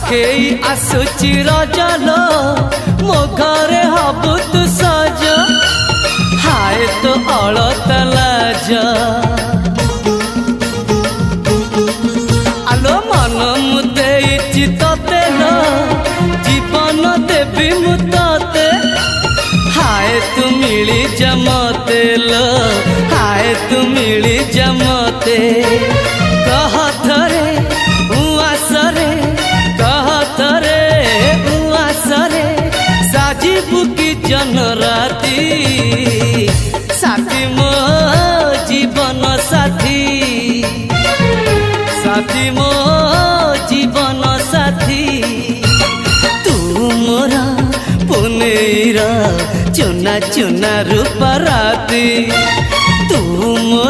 आखेई आसुची रजलो मो घरे हबु तू सज हाय तो अलता लाज आलो मन मुदे चितते लो जीवन देवी मुते हाय तू मिली जमते लो हाय तू मिली जमते कह थरे उआसरे कह थरे उआसरे साजिबु की जन राती साथी मो जीवन साथी साथी मो जीवन साथी तू मोरा पुनेरा चुना चुना रूप राती तू